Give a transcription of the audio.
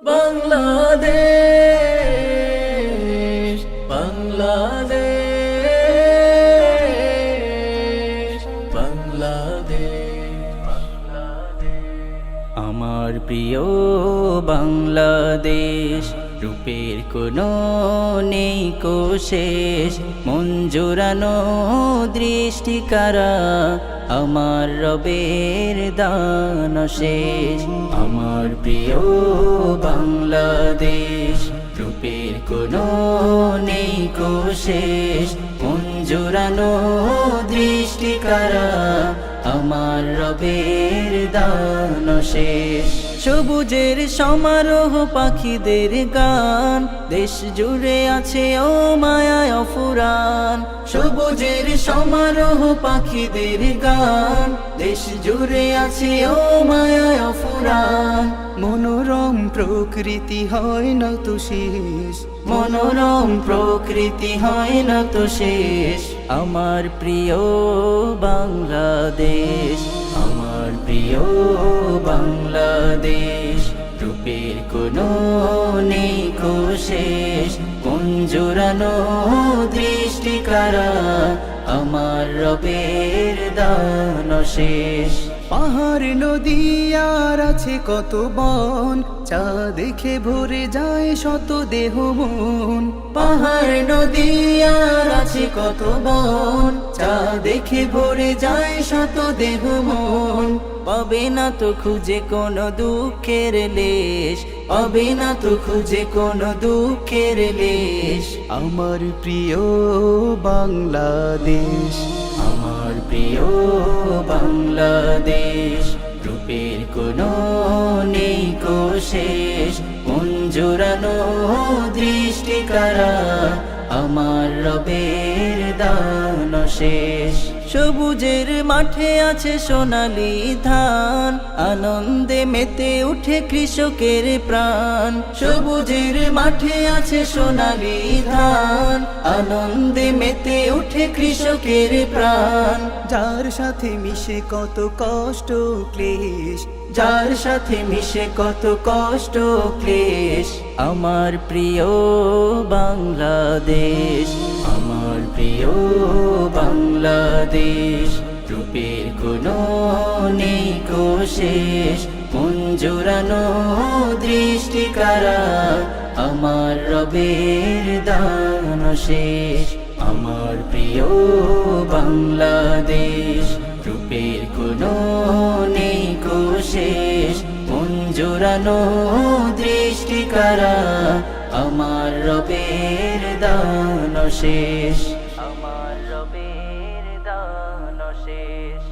বাংলাদেশ বাংলাদেশ বাংলাদেশ আমার প্রিয় বাংলাদেশ, রূপের কোনো নেই কো শেষ, মন জোড়ানো দৃষ্টি কারা, আমার রবের দান শেষ। আমার প্রিয় বাংলাদেশ, রূপের কোনো নেই কো শেষ, মন জোড়ানো দৃষ্টি কারা, আমার রবের দান শেষ। সবুজের সমারোহ পাখিদের গান, দেশ জুড়ে আছে ও মায়ায় অফুরান। সবুজের সমারোহ পাখিদের গান, দেশ জুড়ে আছে ও মায়ায় অফুরান। মনোরম প্রকৃতি হয় না তো শেষ, মনোরম প্রকৃতি হয় না তো শেষ। আমার প্রিয় বাংলাদেশ, আমার প্রিয় বাংলাদেশ, রূপের কোনো নেই কো শেষ, মন জোড়ানো দৃষ্টি কারা, আমার রবের দান শেষ। পাহাড় নদী আর আছে কত বন, চা দেখে ভরে যায় শত দেহ মন। পাহাড় নদী আর আছে কত বন, চা দেখে ভরে যায় শত দেহ মন। পাবে না তো খুঁজে কোনো দুঃখের লেশ, পাবে না তো খুঁজে কোনো দুঃখের লেশ। আমার প্রিয় বাংলাদেশ, আমার প্রিয় বাংলাদেশ, রূপের কোনো নেই কো শেষ, মন জোড়ানো দৃষ্টি কারা, আমার রবের দান শেষ। সবুজের মাঠে আছে সোনালি ধান, আনন্দে মেতে উঠে কৃষকের প্রাণ। সবুজের মাঠে আছে সোনালি ধান, আনন্দে মেতে উঠে কৃষকের প্রাণ। যার সাথে মিশে কত কষ্ট ক্লেশ, যার সাথে মিশে কত কষ্ট ক্লেশ। আমার প্রিয় বাংলাদেশ, আমার প্রিয় বাংলাদেশ, রূপের কোনো নেই কো শেষ, মন জোড়ানো দৃষ্টি কারা, আমার রবের দান শেষ। আমার প্রিয় বাংলাদেশ, রূপের কোনো নেই কো শেষ, মন জোড়ানো দৃষ্টি কারা, আমার রবের দান শেষ, আমার রবের দান শেষ।